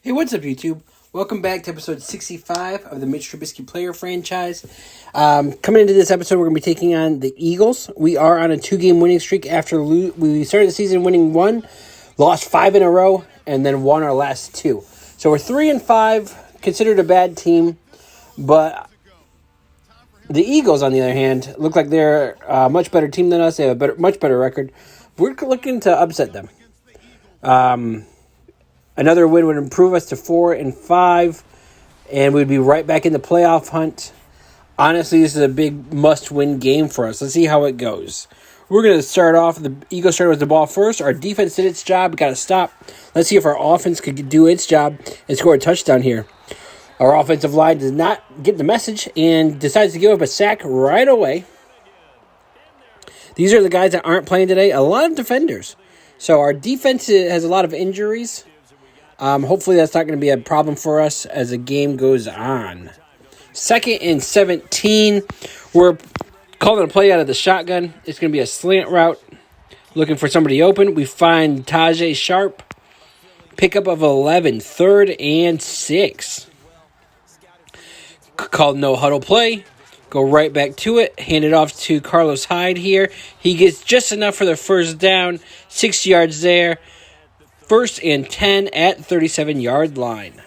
Hey, what's up, YouTube? Welcome back to episode 65 of the Mitch Trubisky Player Franchise. Coming into this episode, we're going to be taking on the Eagles. We are on a 2-game winning streak after we started the season winning 1, lost 5 in a row, and then won our last 2. So we're 3-5, considered a bad team, but the Eagles, on the other hand, look like they're a much better team than us. They have a much better record. We're looking to upset them. Another win would improve us to 4-5, and we'd be right back in the playoff hunt. Honestly, this is a big must-win game for us. Let's see how it goes. We're going to start off. The Eagles started with the ball first. Our defense did its job. We got to stop. Let's see if our offense could do its job and score a touchdown here. Our offensive line does not get the message and decides to give up a sack right away. These are the guys that aren't playing today. A lot of defenders. So our defense has a lot of injuries. Hopefully that's not going to be a problem for us as the game goes on. 2nd and 17. We're calling a play out of the shotgun. It's going to be a slant route. Looking for somebody open. We find Tajay Sharp. Pickup of 11. 3rd and 6. Called no huddle play. Go right back to it. Hand it off to Carlos Hyde here. He gets just enough for the first down. 6 yards there. 1st and 10 at 37-yard line.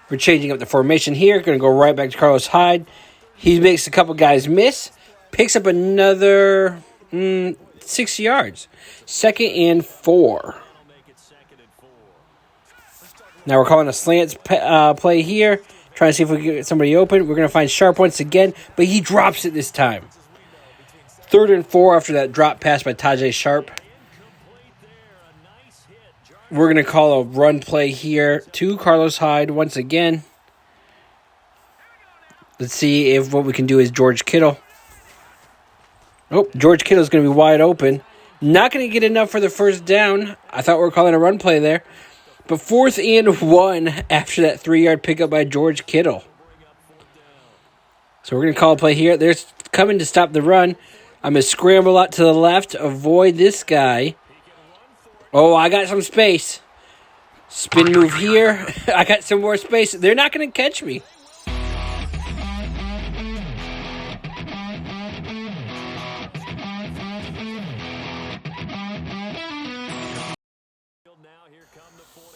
We're changing up the formation here. Going to go right back to Carlos Hyde. He makes a couple guys miss. Picks up another 6 yards. 2nd and 4. Now we're calling a slants play here. Trying to see if we can get somebody open. We're going to find Sharp once again, but he drops it this time. 3rd and 4 after that drop pass by Tajay Sharp. We're going to call a run play here to Carlos Hyde once again. Let's see if what we can do is George Kittle. Oh, George Kittle is going to be wide open. Not going to get enough for the first down. I thought we were calling a run play there. But 4th and 1 after that 3-yard pickup by George Kittle. So we're going to call a play here. They're coming to stop the run. I'm going to scramble out to the left, avoid this guy. Oh, I got some space. Spin move here. I got some more space. They're not going to catch me.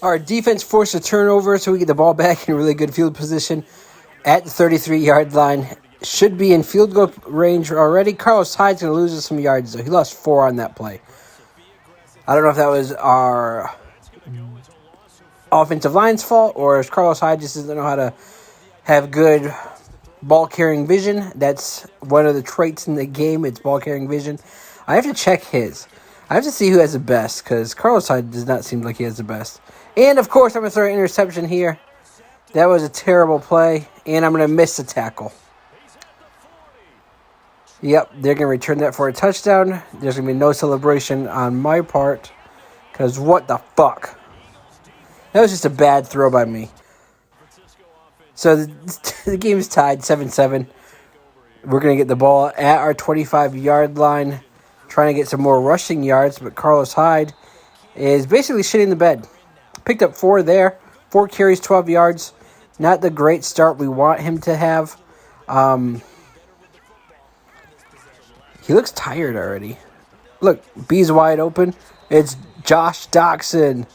Our defense forced a turnover, so we get the ball back in really good field position at the 33-yard line. Should be in field goal range already. Carlos Hyde's going to lose us some yards, though. He lost 4 on that play. I don't know if that was our offensive line's fault or if Carlos Hyde just doesn't know how to have good ball-carrying vision. That's one of the traits in the game. It's ball-carrying vision. I have to check his. I have to see who has the best because Carlos Hyde does not seem like he has the best. And, of course, I'm going to throw an interception here. That was a terrible play, and I'm going to miss the tackle. Yep, they're going to return that for a touchdown. There's going to be no celebration on my part. Because what the fuck? That was just a bad throw by me. So the game's tied 7-7. We're going to get the ball at our 25-yard line. Trying to get some more rushing yards. But Carlos Hyde is basically shitting the bed. Picked up 4 there. 4 carries, 12 yards. Not the great start we want him to have. He looks tired already. Look, B's wide open. It's Josh Doxson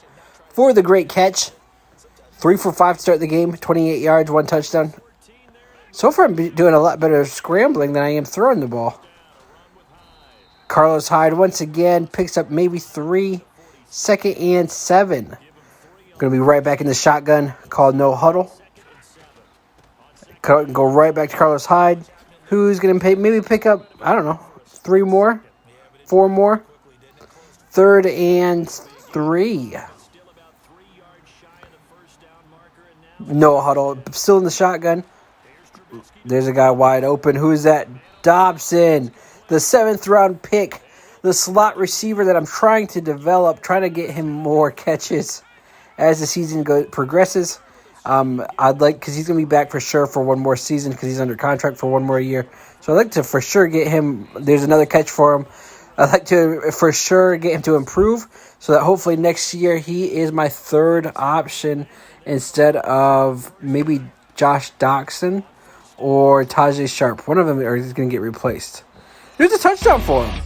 for the great catch. 3 for 5 to start the game. 28 yards, 1 touchdown. So far, I'm doing a lot better scrambling than I am throwing the ball. Carlos Hyde once again picks up maybe 3. 2nd and 7. Going to be right back in the shotgun. Called no huddle. Go right back to Carlos Hyde. Who's going to maybe pick up, I don't know, 3 more, 4 more. 3rd and 3. No huddle. Still in the shotgun. There's a guy wide open. Who is that? Dobson, the 7th round pick, the slot receiver that I'm trying to develop, trying to get him more catches as the season progresses. I'd like, because he's going to be back for sure for one more season because he's under contract for one more year. So I'd like to for sure get him. There's another catch for him. I'd like to, for sure, get him to improve so that hopefully next year he is my third option instead of maybe Josh Doxson or Tajay Sharp. One of them is going to get replaced. There's a touchdown for him.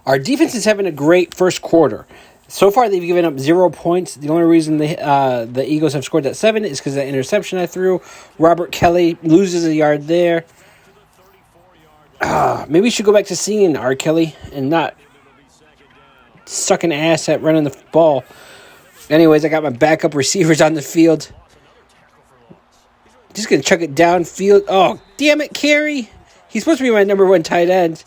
Our defense is having a great first quarter. So far, they've given up 0 points. The only reason the Eagles have scored that 7 is because of that interception I threw. Robert Kelly loses a yard there. Maybe we should go back to seeing R. Kelly and not sucking ass at running the ball. Anyways, I got my backup receivers on the field. Just going to chuck it downfield. Oh, damn it, Carey. He's supposed to be my number 1 tight end.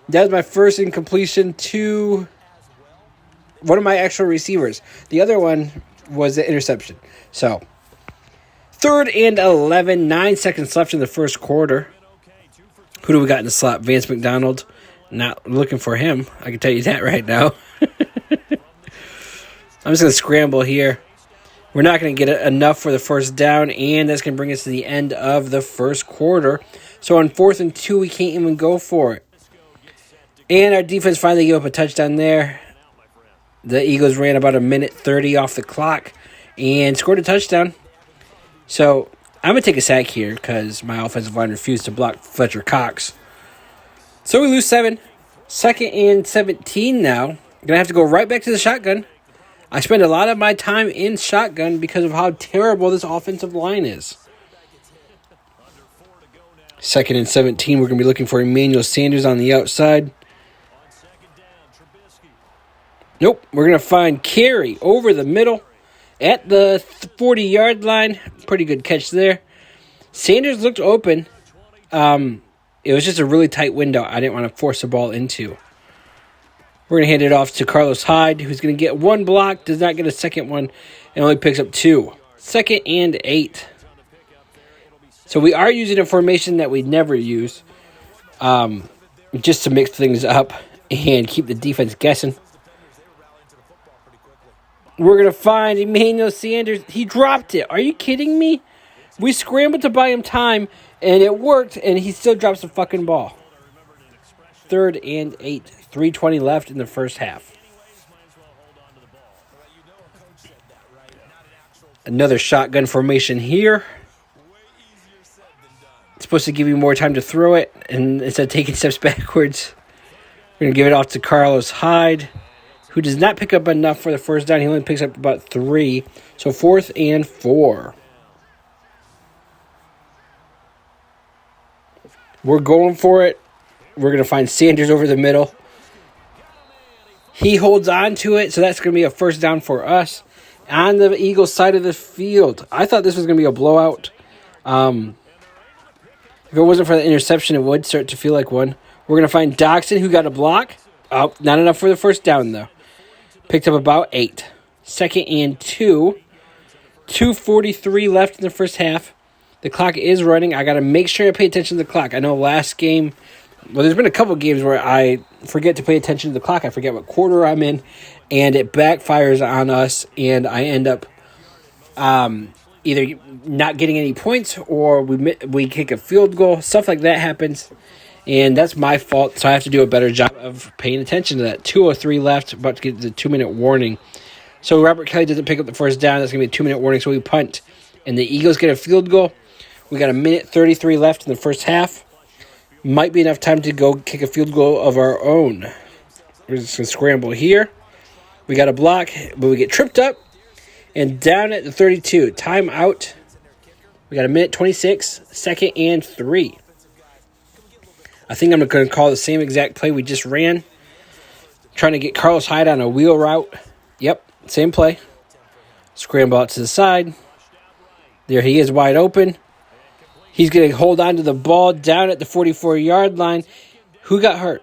That was my first incompletion to one of my actual receivers. The other one was the interception. So, 3rd and 11, 9 seconds left in the first quarter. Who do we got in the slot? Vance McDonald. Not looking for him. I can tell you that right now. I'm just going to scramble here. We're not going to get enough for the first down, and that's going to bring us to the end of the first quarter. So on 4th and 2, we can't even go for it. And our defense finally gave up a touchdown there. The Eagles ran about 1:30 off the clock and scored a touchdown. So I'm going to take a sack here because my offensive line refused to block Fletcher Cox. So we lose 7. 2nd and 17 now. Going to have to go right back to the shotgun. I spend a lot of my time in shotgun because of how terrible this offensive line is. 2nd and 17, we're going to be looking for Emmanuel Sanders on the outside. Nope, we're going to find Carey over the middle at the 40-yard line. Pretty good catch there. Sanders looked open. It was just a really tight window I didn't want to force the ball into. We're going to hand it off to Carlos Hyde, who's going to get 1 block, does not get a second one, and only picks up 2. 2nd and 8. So we are using a formation that we never use, just to mix things up and keep the defense guessing. We're going to find Emmanuel Sanders. He dropped it. Are you kidding me? We scrambled to buy him time, and it worked, and he still drops the fucking ball. 3rd and 8. 3:20 left in the first half. Another shotgun formation here. It's supposed to give you more time to throw it, and instead of taking steps backwards, we're going to give it off to Carlos Hyde, who does not pick up enough for the first down. He only picks up about 3. So 4th and 4. We're going for it. We're going to find Sanders over the middle. He holds on to it, so that's going to be a first down for us. On the Eagles side of the field, I thought this was going to be a blowout. If it wasn't for the interception, it would start to feel like one. We're going to find Doxson, who got a block. Oh, not enough for the first down, though. Picked up about 8. 2nd and 2. 2:43 left in the first half. The clock is running. I got to make sure I pay attention to the clock. I know last game, well, there's been a couple games where I forget to pay attention to the clock. I forget what quarter I'm in, and it backfires on us, and I end up either not getting any points or we kick a field goal. Stuff like that happens, and that's my fault, so I have to do a better job of paying attention to that. 2:03 left, about to get the 2-minute warning. So Robert Kelly doesn't pick up the first down. That's going to be a 2-minute warning, so we punt, and the Eagles get a field goal. We got 1:33 left in the first half. Might be enough time to go kick a field goal of our own. We're just going to scramble here. We got a block, but we get tripped up. And down at the 32, timeout. We got 1:26, 2nd and 3. I think I'm going to call the same exact play we just ran. Trying to get Carlos Hyde on a wheel route. Yep, same play. Scramble out to the side. There he is, wide open. He's going to hold on to the ball down at the 44-yard line. Who got hurt?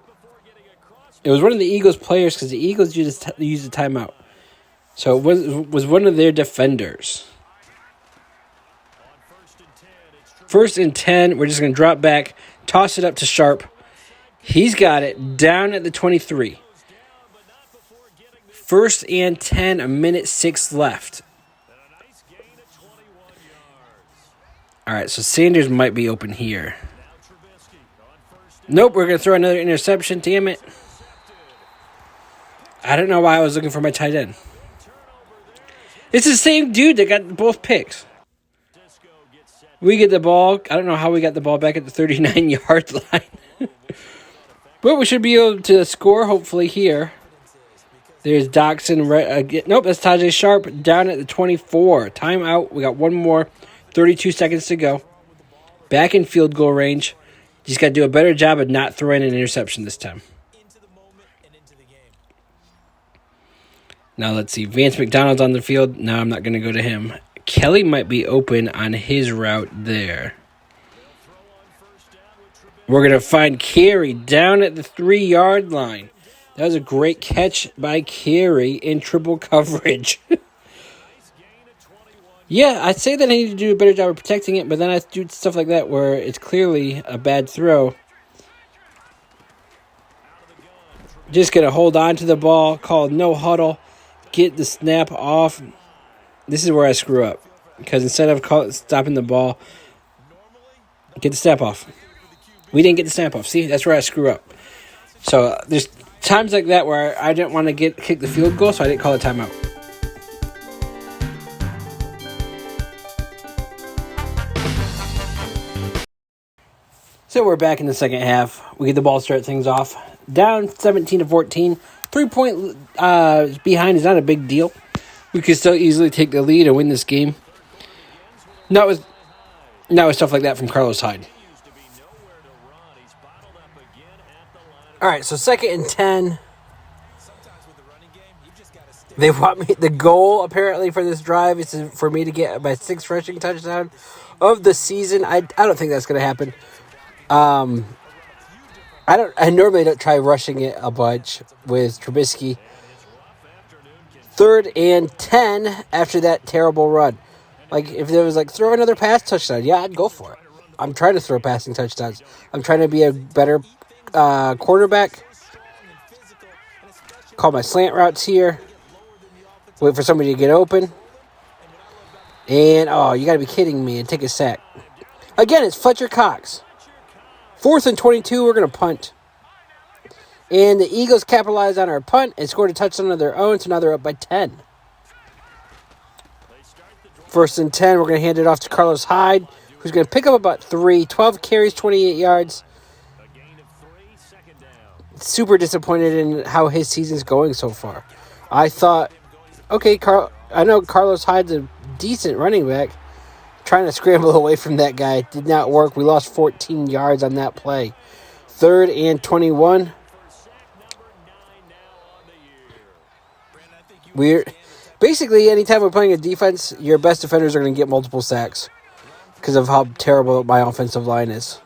It was one of the Eagles players because the Eagles used the timeout. So it was one of their defenders. 1st and 10. We're just going to drop back, toss it up to Sharp. He's got it down at the 23. 1st and 10, 1:06 left. All right, so Sanders might be open here. Nope, we're going to throw another interception. Damn it. I don't know why I was looking for my tight end. It's the same dude that got both picks. We get the ball. I don't know how we got the ball back at the 39-yard line. But we should be able to score, hopefully, here. There's Doxson. Nope, that's Tajay Sharp down at the 24. Timeout. We got one more. 32 seconds to go. Back in field goal range. Just got to do a better job of not throwing an interception this time. Now let's see. Vance McDonald's on the field. No, I'm not going to go to him. Kelly might be open on his route there. We're going to find Carey down at the 3-yard line. That was a great catch by Carey in triple coverage. Yeah, I'd say that I need to do a better job of protecting it, but then I do stuff like that where it's clearly a bad throw. Just going to hold on to the ball, call no huddle, get the snap off. This is where I screw up. Because instead of stopping the ball, get the snap off. We didn't get the snap off. See, that's where I screw up. So there's times like that where I didn't want to kick the field goal, so I didn't call a timeout. So we're back in the second half. We get the ball, start things off. Down 17-14. 3-point behind is not a big deal. We could still easily take the lead and win this game. Not with stuff like that from Carlos Hyde. All right, so 2nd and 10. They want me. The goal apparently for this drive is for me to get my 6th rushing touchdown of the season. I don't think that's going to happen. I normally don't try rushing it a bunch with Trubisky. 3rd and 10 after that terrible run. Like, if there was, throw another pass touchdown, yeah, I'd go for it. I'm trying to throw passing touchdowns. I'm trying to be a better quarterback. Call my slant routes here. Wait for somebody to get open. And, you got to be kidding me and take a sack. Again, it's Fletcher Cox. 4th and 22, we're going to punt. And the Eagles capitalized on our punt and scored a touchdown of their own, so now they're up by 10. 1st and 10, we're going to hand it off to Carlos Hyde, who's going to pick up about 12 carries, 28 yards. Super disappointed in how his season's going so far. I thought, okay, I know Carlos Hyde's a decent running back. Trying to scramble away from that guy did not work. We lost 14 yards on that play. 3rd and 21. Basically, anytime we're playing a defense, your best defenders are going to get multiple sacks because of how terrible my offensive line is.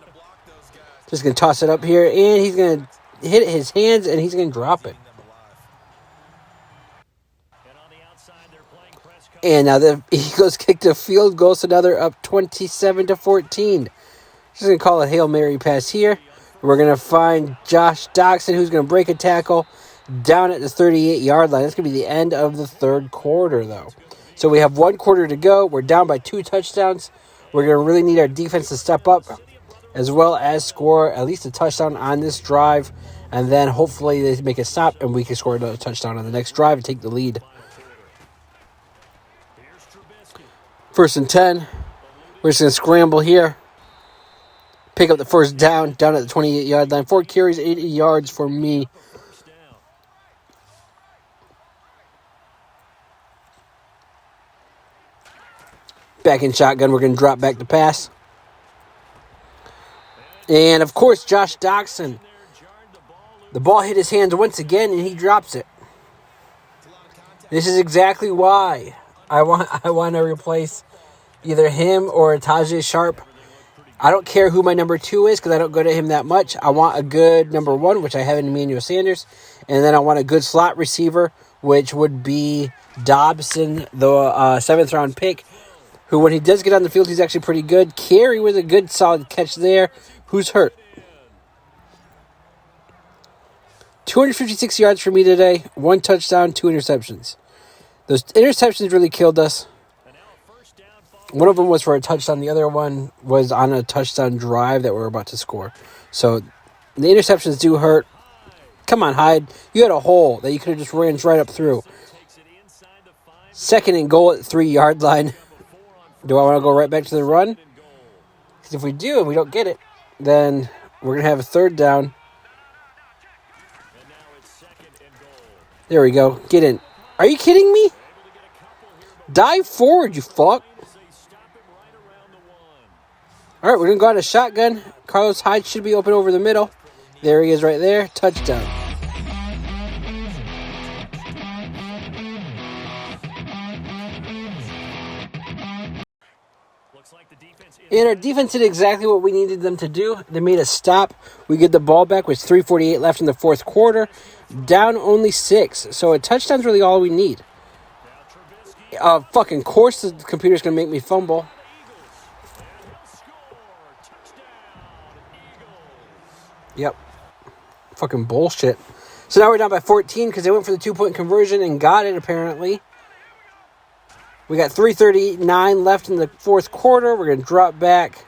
Just going to toss it up here, and he's going to hit his hands, and he's going to drop it. And now the Eagles kicked a field goal, so now they're up 27-14. Just going to call a Hail Mary pass here. We're going to find Josh Doxson, who's going to break a tackle down at the 38-yard line. That's going to be the end of the 3rd quarter, though. So we have 1 quarter to go. We're down by 2 touchdowns. We're going to really need our defense to step up, as well as score at least a touchdown on this drive. And then hopefully they make a stop, and we can score another touchdown on the next drive and take the lead. 1st and 10. We're just going to scramble here. Pick up the 1st down at the 28-yard line. 4 carries, 80 yards for me. Back in shotgun, we're going to drop back to pass. And, of course, Josh Doxson. The ball hit his hands once again, and he drops it. This is exactly why I want to replace either him or Tajay Sharp. I don't care who my number 2 is because I don't go to him that much. I want a good number 1, which I have in Emmanuel Sanders. And then I want a good slot receiver, which would be Dobson, the 7th-round pick, who when he does get on the field, he's actually pretty good. Carey was a good, solid catch there. Who's hurt? 256 yards for me today. 1 touchdown, 2 interceptions. Those interceptions really killed us. One of them was for a touchdown. The other one was on a touchdown drive that we're about to score. So the interceptions do hurt. Come on, Hyde. You had a hole that you could have just ran right up through. 2nd and goal at 3-yard line. Do I want to go right back to the run? Because if we do and we don't get it, then we're going to have a 3rd down. There we go. Get in. Are you kidding me? Dive forward, you fuck. All right, we're going to go out of shotgun. Carlos Hyde should be open over the middle. There he is right there. Touchdown. And our defense did exactly what we needed them to do. They made a stop. We get the ball back with 3:48 left in the 4th quarter. Down only 6. So a touchdown's really all we need. Fucking course the computer's going to make me fumble. Yep. Fucking bullshit. So now we're down by 14 because they went for the 2-point conversion and got it, apparently. We got 3:39 left in the 4th quarter. We're going to drop back.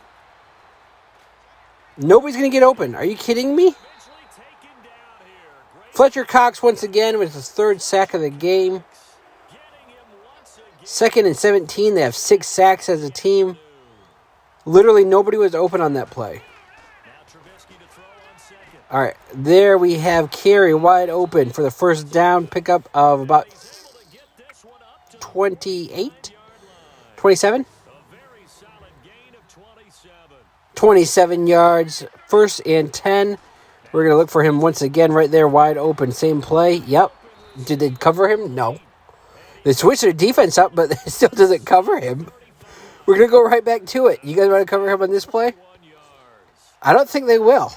Nobody's going to get open. Are you kidding me? Fletcher Cox once again with his 3rd sack of the game. 2nd and 17. They have 6 sacks as a team. Literally nobody was open on that play. All right, there we have Carey wide open for the 1st down pickup of about 28? 27? 27 yards, 1st and 10. We're going to look for him once again right there, wide open, same play. Yep. Did they cover him? No. They switched their defense up, but it still doesn't cover him. We're going to go right back to it. You guys want to cover him on this play? I don't think they will.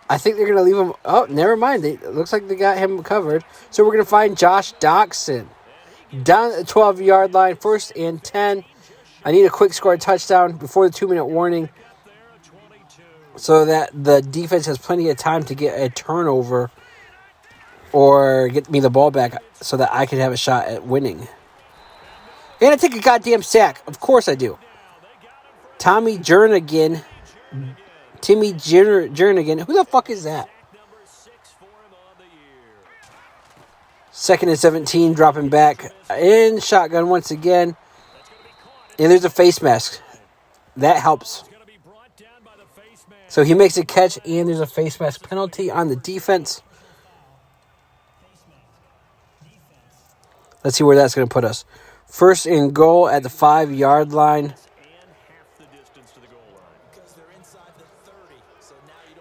I think they're going to leave him. Oh, never mind. It looks like they got him covered. So we're going to find Josh Doxson. Down at the 12-yard line, 1st and 10. I need a quick score touchdown before the 2-minute warning so that the defense has plenty of time to get a turnover or get me the ball back so that I can have a shot at winning. And I take a goddamn sack. Of course I do. Timmy Jernigan. Who the fuck is that? 2nd and 17, dropping back in shotgun once again. And there's a face mask. That helps. So he makes a catch, and there's a face mask penalty on the defense. Let's see where that's going to put us. 1st and goal at the 5-yard line.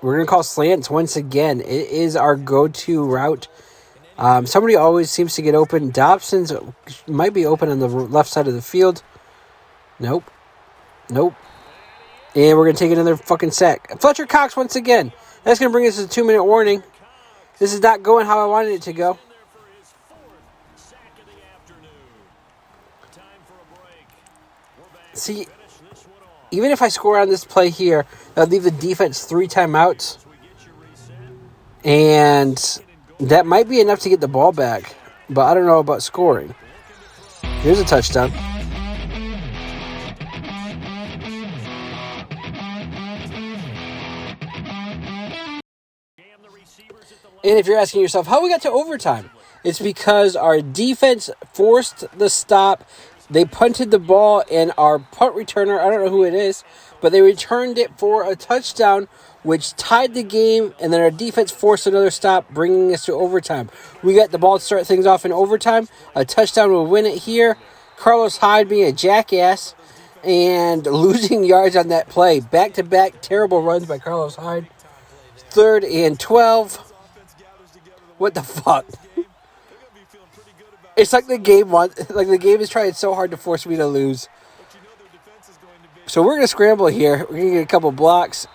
We're going to call slants once again. It is our go-to route. Somebody always seems to get open. Dobson's might be open on the left side of the field. Nope. And we're going to take another fucking sack. Fletcher Cox once again. That's going to bring us to a 2-minute warning. This is not going how I wanted it to go. See, even if I score on this play here, that'll leave the defense 3 timeouts. And that might be enough to get the ball back. But I don't know about scoring. Here's a touchdown. And if you're asking yourself, how we got to overtime? It's because our defense forced the stop. They punted the ball, and our punt returner, I don't know who it is, but they returned it for a touchdown, which tied the game, and then our defense forced another stop, bringing us to overtime. We got the ball to start things off in overtime. A touchdown will win it here. Carlos Hyde being a jackass and losing yards on that play. Back-to-back terrible runs by Carlos Hyde. 3rd and 12. What the fuck? It's like the game is trying so hard to force me to lose. So we're going to scramble here. We're going to get a couple blocks.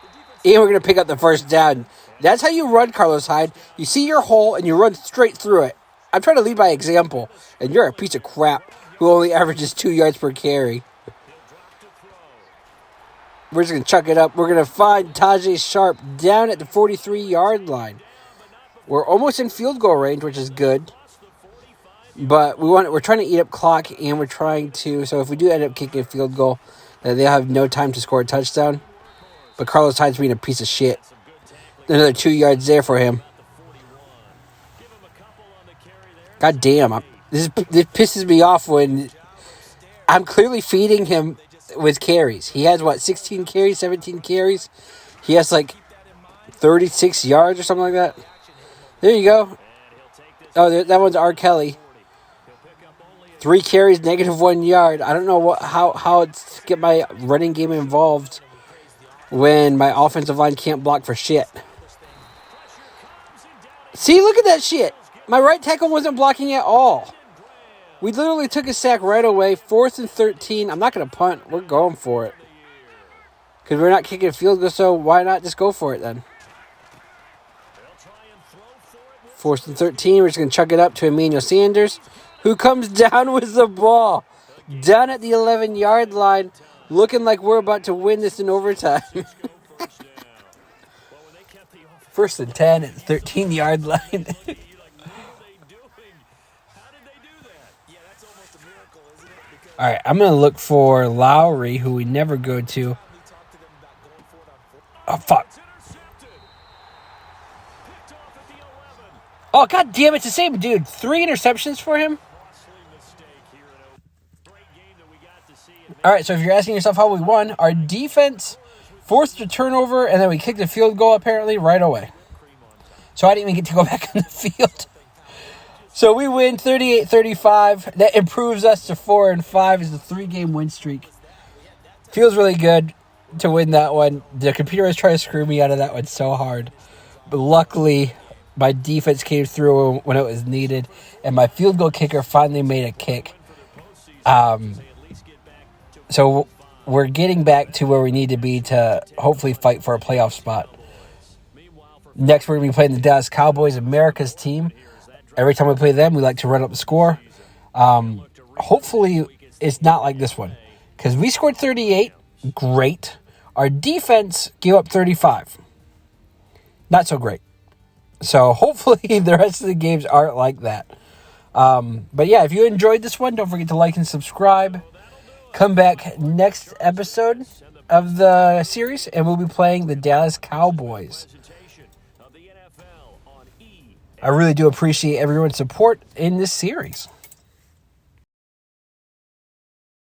And we're going to pick up the 1st down. That's how you run, Carlos Hyde. You see your hole and you run straight through it. I'm trying to lead by example. And you're a piece of crap who only averages 2 yards per carry. We're just going to chuck it up. We're going to find Tajay Sharp down at the 43-yard line. We're almost in field goal range, which is good. But we're trying to eat up clock, and we're trying to. So if we do end up kicking a field goal, that they'll have no time to score a touchdown. But Carlos Hyde's being a piece of shit. Another 2 yards there for him. God damn. This pisses me off when I'm clearly feeding him with carries. He has, 16 carries, 17 carries? He has, 36 yards or something like that. There you go. Oh, that one's R. Kelly. 3 carries, -1 yard. I don't know how to get my running game involved when my offensive line can't block for shit. See, look at that shit. My right tackle wasn't blocking at all. We literally took a sack right away. 4th and 13. I'm not going to punt. We're going for it. Because we're not kicking a field goal, so why not just go for it then? 4th and 13. We're just going to chuck it up to Emmanuel Sanders, who comes down with the ball. Down at the 11-yard line, looking like we're about to win this in overtime. 1st and 10 at the 13-yard line. All right, I'm going to look for Lowry, who we never go to. Oh, fuck. Oh, god damn, it's the same dude. 3 interceptions for him? All right, so if you're asking yourself how we won, our defense forced a turnover, and then we kicked a field goal, apparently, right away. So I didn't even get to go back on the field. So we win 38-35. That improves us to 4-5 as the 3-game win streak. Feels really good to win that one. The computer was trying to screw me out of that one so hard. But luckily, my defense came through when it was needed. And my field goal kicker finally made a kick. So we're getting back to where we need to be to hopefully fight for a playoff spot. Next, we're going to be playing the Dallas Cowboys, America's team. Every time we play them, we like to run up the score. Hopefully, it's not like this one. Because we scored 38. Great. Our defense gave up 35. Not so great. So, hopefully, the rest of the games aren't like that. But, yeah, if you enjoyed this one, don't forget to like and subscribe. Come back next episode of the series, and we'll be playing the Dallas Cowboys. I really do appreciate everyone's support in this series.